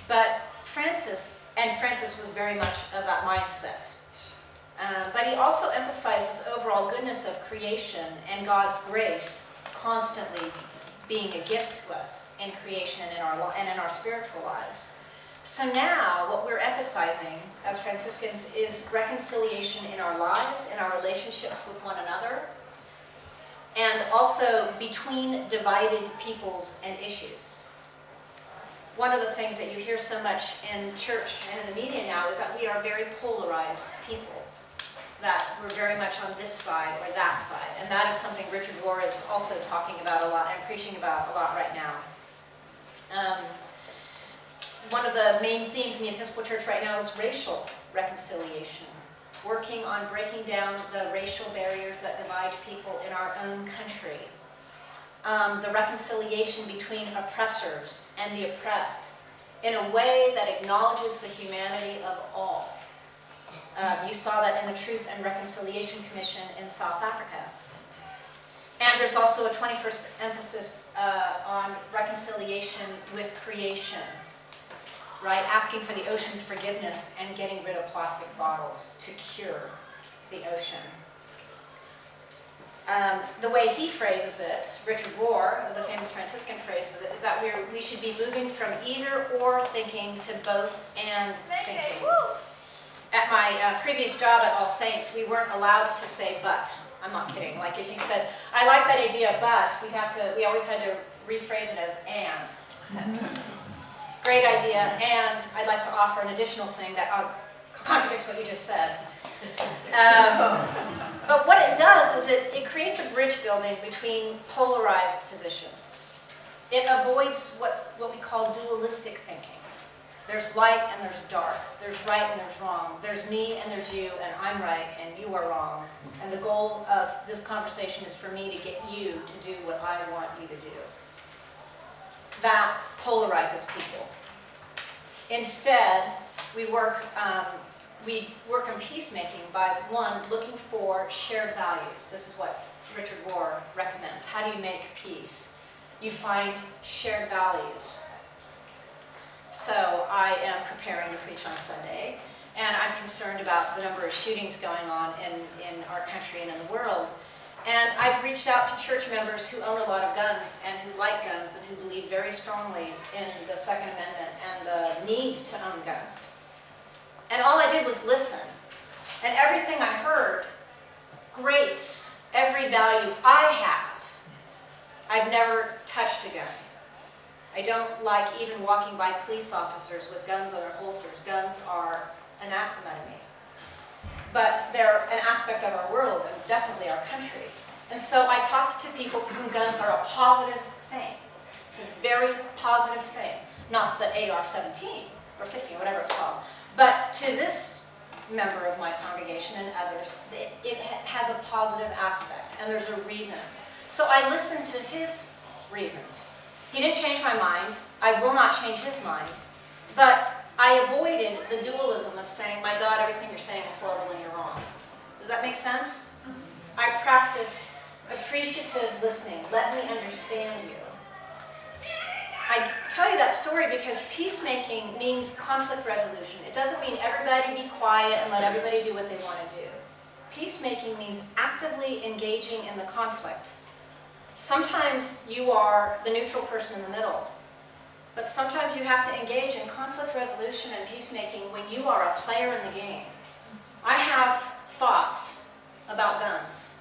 But Francis was very much of that mindset. But he also emphasizes overall goodness of creation and God's grace constantly being a gift to us in creation and in our spiritual lives. So now what we're emphasizing as Franciscans is reconciliation in our lives, in our relationships with one another, and also between divided peoples and issues. one of the things that you hear so much in church and in the media now is that we are very polarized people, that we're very much on this side or that side. And that is something Richard Rohr is also talking about a lot and preaching about a lot right now. One of the main themes in the Episcopal Church right now is racial reconciliation, working on breaking down the racial barriers that divide people in our own country. The reconciliation between oppressors and the oppressed in a way that acknowledges the humanity of all. You saw that in the Truth and Reconciliation Commission in South Africa. And there's also a 21st emphasis on reconciliation with creation, right? Asking for the ocean's forgiveness and getting rid of plastic bottles to cure the ocean. The way he phrases it, Richard Rohr, the famous Franciscan phrases it, is that we should be moving from either or thinking to both and thinking. At my previous job at All Saints, we weren't allowed to say but. I'm not kidding. Like if you said, I like that idea, but we always had to rephrase it as and. Great idea, and I'd like to offer an additional thing that contradicts what you just said. But what it does is it creates a bridge building between polarized positions. It avoids what we call dualistic thinking. There's light and there's dark. There's right and there's wrong. There's me and there's you, and I'm right and you are wrong. And the goal of this conversation is for me to get you to do what I want you to do. That polarizes people. Instead, we work in peacemaking by, one, looking for shared values. This is what Richard Rohr recommends. How do you make peace? You find shared values. So I am preparing to preach on Sunday, and I'm concerned about the number of shootings going on in our country and in the world. And I've reached out to church members who own a lot of guns and who like guns and who believe very strongly in the Second Amendment and the need to own guns. And all I did was listen. And everything I heard grates every value I have. I've never touched a gun. I don't like even walking by police officers with guns on their holsters. Guns are anathema to me. But they're an aspect of our world and definitely our country. And so I talked to people for whom guns are a positive thing. It's a very positive thing. Not the AR-17 or 15, whatever it's called. But to this member of my congregation and others, it has a positive aspect, and there's a reason. So I listened to his reasons. He didn't change my mind. I will not change his mind. But I avoided the dualism of saying, my God, everything you're saying is horrible and you're wrong. Does that make sense? I practiced appreciative listening. Let me understand you. I tell you that story because peacemaking means conflict resolution. It doesn't mean everybody be quiet and let everybody do what they want to do. Peacemaking means actively engaging in the conflict. Sometimes you are the neutral person in the middle, but sometimes you have to engage in conflict resolution and peacemaking when you are a player in the game. I have thoughts about guns,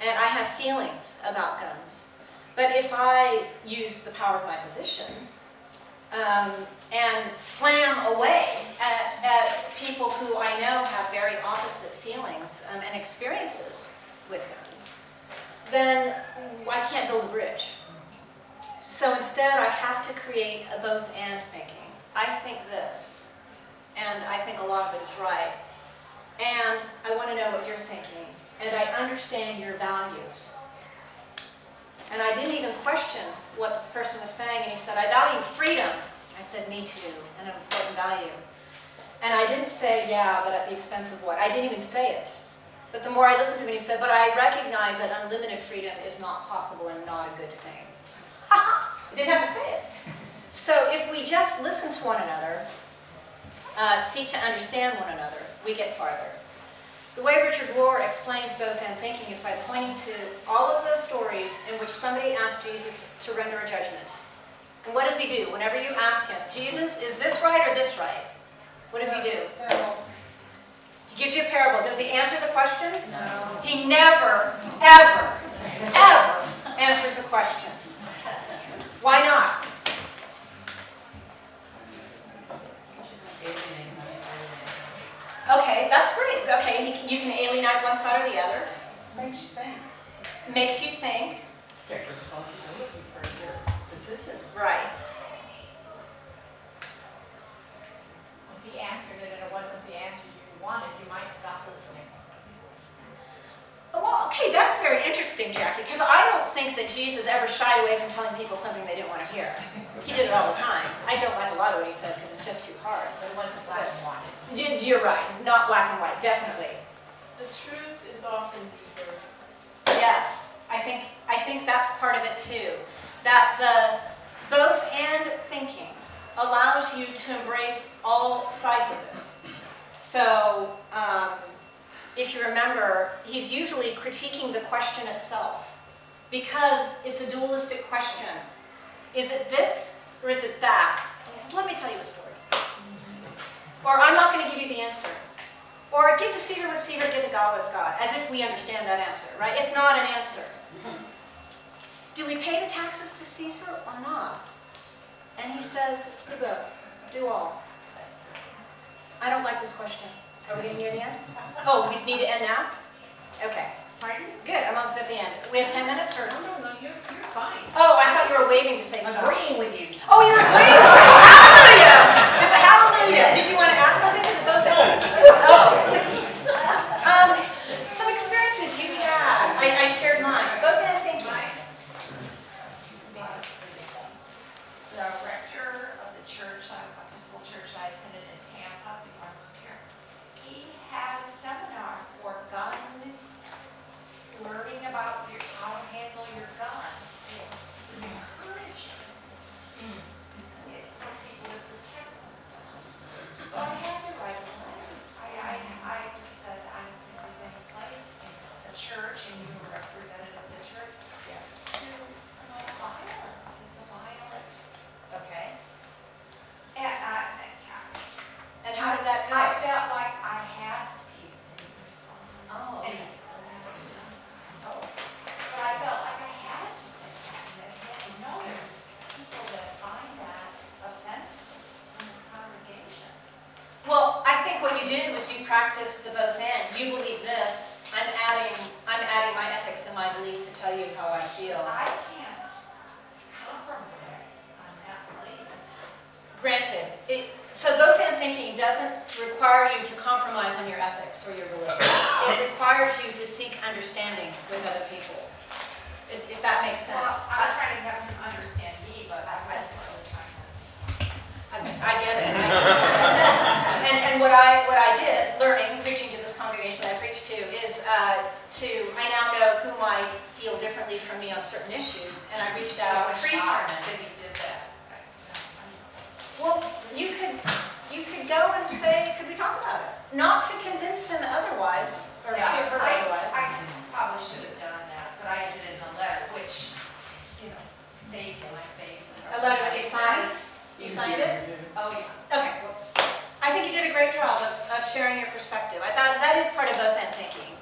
and I have feelings about guns. But if I use the power of my position and slam away at people who I know have very opposite feelings and experiences with guns, then I can't build a bridge. So instead, I have to create a both-and thinking. I think this, and I think a lot of it is right. And I want to know what you're thinking, and I understand your values. And I didn't even question what this person was saying, and he said, I value freedom. I said, me too, an important value. And I didn't say, yeah, but at the expense of what? I didn't even say it. But the more I listened to him, he said, but I recognize that unlimited freedom is not possible and not a good thing. He didn't have to say it. So if we just listen to one another, seek to understand one another, we get farther. The way Richard Rohr explains both and thinking is by pointing to all of the stories in which somebody asked Jesus to render a judgment. And what does he do? Whenever you ask him, Jesus, is this right or this right? What does he do? He gives you a parable. Does he answer the question? No. He never, ever, ever answers a question. Why not? Okay, that's great. Okay, you can alienate one side or the other. Makes you think. Makes you think. Take responsibility for your decisions. Right. If he answered it and it wasn't the answer you wanted, you might stop listening. Well, okay, that's very interesting, Jackie, because I don't think that Jesus ever shied away from telling people something they didn't want to hear. He did it all the time. I don't like a lot of what he says because it's just too hard. But it wasn't black and white. You're right, not black and white, definitely. The truth is often deeper. Yes, I think that's part of it too. That the both and thinking allows you to embrace all sides of it. So, if you remember, he's usually critiquing the question itself because it's a dualistic question. Is it this or is it that? He says, let me tell you a story. Or I'm not going to give you the answer. Or give to Caesar what Caesar, give to God what's God, as if we understand that answer, right? It's not an answer. Do we pay the taxes to Caesar or not? And he says, do both, do all. I don't like this question. Are we getting near the end? Oh, we need to end now? Okay. Pardon? Good, I'm almost at the end. We have 10 minutes or? No, you're fine. Oh, I thought you were waving to say stop. Agreeing with you. Oh, you're agreeing? Hallelujah! It's a hallelujah. Did you want to add something to the both of you? Oh. Some experiences you had. I shared mine. Both and thinking. The rector of the church, Episcopal church I attended in Tampa before I moved here, he had a seminar for gun, learning about how to handle your gun. It was encouraging for people to protect themselves. So I had to write a letter. I just said, I don't think there's any place in the church, and you were a representative of the church, to promote violence. It's a violent. Okay. And And how did that go? I felt like I had to keep in respond. Oh, And I still haven't. So, but I felt like I had to say something that had to know there's people that find that offensive in this congregation. Well, I think what you did was you practiced the both and. You believe this. I'm adding my ethics and my belief to tell you how I feel. I can't compromise on that belief. Granted, so both and thinking doesn't require you to compromise on your ethics or your belief. It requires you to seek understanding with other people, if that makes sense. Well, I was trying to have him understand me, but I wasn't really trying to understand. I get it. And what I did, learning, preaching to this congregation that I preach to, is I now know who might feel differently from me on certain issues, and I reached out pre-sermon. That he did that. Well, you could go and say, could we talk about it? Not to convince him otherwise, or to Yeah, her otherwise. I probably should have done that, but I did it in a letter, which, saved my face. A letter that you signed? You signed it? Oh, yeah. Okay. I think you did a great job of sharing your perspective. I thought that is part of both and thinking.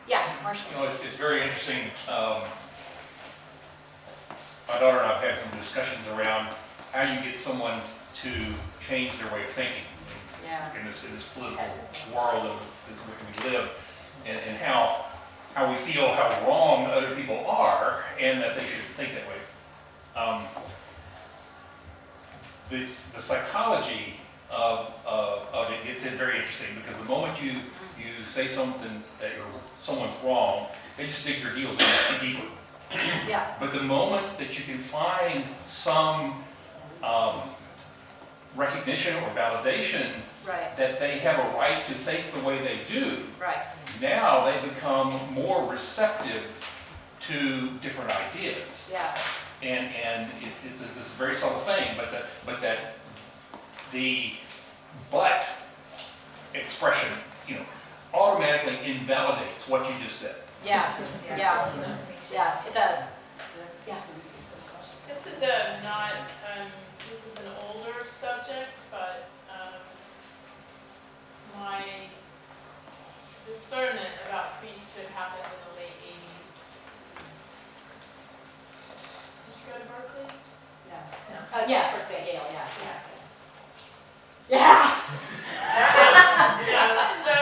Yeah, Marshall. It's very interesting. My daughter and I have had some discussions around how you get someone to change their way of thinking Yeah. in this political world in which we live, and how we feel how wrong other people are, and that they should think that way. The psychology of it gets in very interesting, because the moment you say something that someone's wrong, they just dig their heels in deeper. Yeah. But the moment that you can find some recognition or validation Right. that they have a right to think the way they do, Right. now they become more receptive to different ideas. Yeah. And it's a very subtle thing, but the but expression, automatically invalidates what you just said. Yeah. Yeah. Yeah. It does. Yeah. This is this is an older subject, but my discernment about priesthood happened in the late 80s. Did you go to Berkeley? No. Yeah. Berkeley, Yale. Yeah. Yeah. Yeah. Yeah, so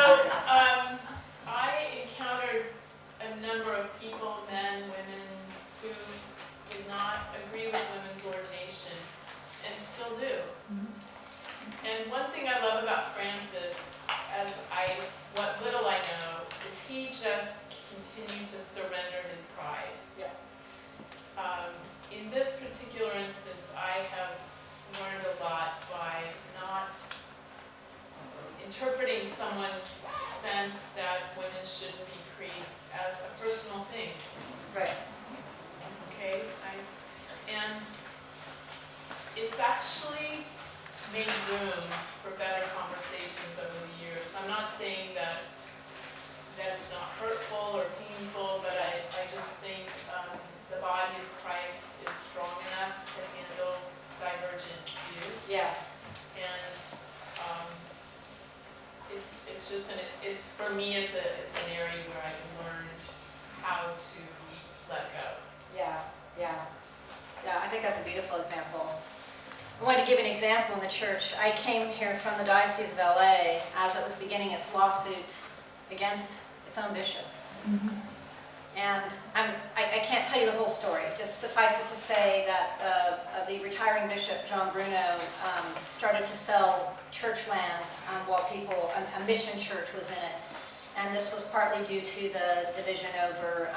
number of people, men, women, who did not agree with women's ordination, and still do. And one thing I love about Francis, what little I know, is he just continued to surrender his pride. Yeah. In this particular instance, I have learned a lot by not interpreting someone's sense that women shouldn't be priests as a personal thing. Right. Okay, and it's actually made room for better conversations over the years. I'm not saying that it's not hurtful or painful, but I just think the body of Christ is strong enough to handle divergent views. Yeah. And it's just for me it's an area where I've learned how to let go. Yeah, I think that's a beautiful example. I wanted to give an example in the church. I came here from the Diocese of LA as it was beginning its lawsuit against its own bishop. And I can't tell you the whole story, just suffice it to say that the retiring bishop, John Bruno, started to sell church land while a mission church was in it. And this was partly due to the division over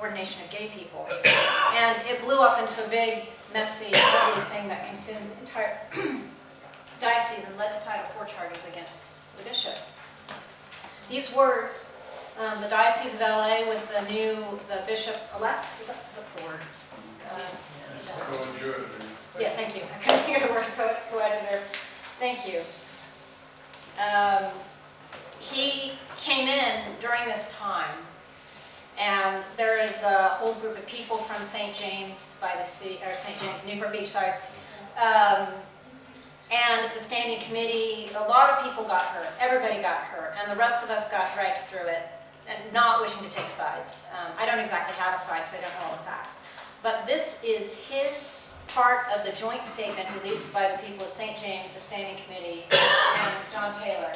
ordination of gay people. And it blew up into a big, messy, ugly thing that consumed the entire diocese and led to Title IV charges against the bishop. These words, the Diocese of LA with the bishop-elect, what's the word? Yeah, thank you. I couldn't think of the word co-editor. Thank you. He came in during this time, and there is a whole group of people from St. James by the Sea, or St. James, Newport Beach, sorry. And the standing committee, a lot of people got hurt. Everybody got hurt, and the rest of us got dragged through it, and not wishing to take sides. I don't exactly have a side, because I don't know all the facts. But this is his part of the joint statement released by the people of St. James, the standing committee, and John Taylor.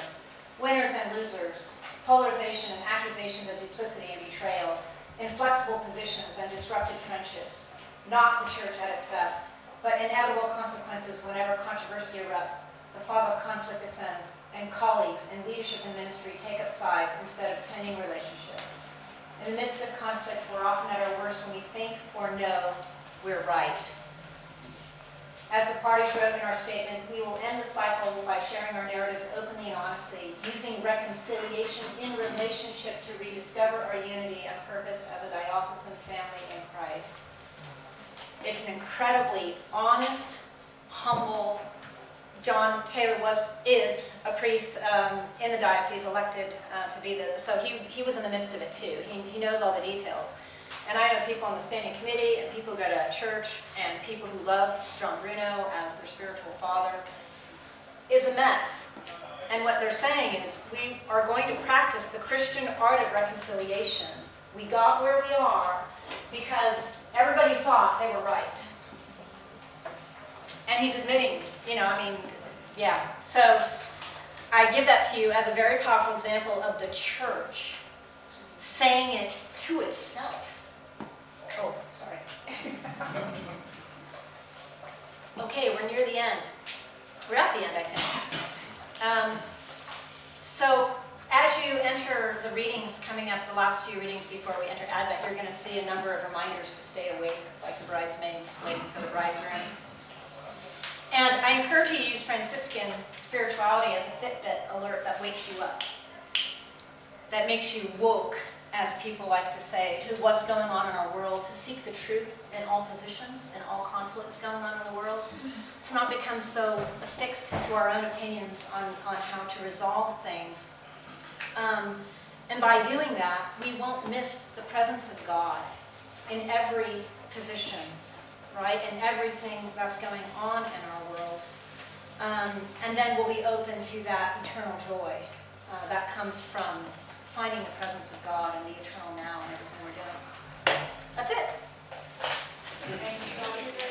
Winners and losers, polarization and accusations of duplicity and betrayal, inflexible positions and disrupted friendships, not the church at its best, but inevitable consequences whenever controversy erupts, the fog of conflict descends, and colleagues in leadership and ministry take up sides instead of tending relationships. In the midst of conflict, we're often at our worst when we think or know we're right. As the parties wrote in our statement, we will end the cycle by sharing our narratives openly and honestly, using reconciliation in relationship to rediscover our unity and purpose as a diocesan family in Christ. It's an incredibly honest, humble. John Taylor is a priest in the diocese, elected to be so he was in the midst of it too. He knows all the details. And I know people on the standing committee, and people who go to church, and people who love John Bruno as their spiritual father. Is a mess. And what they're saying is, we are going to practice the Christian art of reconciliation. We got where we are because everybody thought they were right. And he's admitting, yeah. So I give that to you as a very powerful example of the church saying it to itself. Oh, sorry. Okay, we're near the end. We're at the end, I think. So as you enter the readings coming up, the last few readings before we enter Advent, you're going to see a number of reminders to stay awake, like the bridesmaids waiting for the bridegroom. And I encourage you to use Franciscan spirituality as a Fitbit alert that wakes you up, that makes you woke, as people like to say, to what's going on in our world, to seek the truth in all positions and all conflicts going on in the world, to not become so affixed to our own opinions on how to resolve things. And by doing that, we won't miss the presence of God in every position, right? In everything that's going on in our world. And then we'll be open to that eternal joy that comes from finding the presence of God and the eternal now and everything we're doing. That's it. Thank you so much.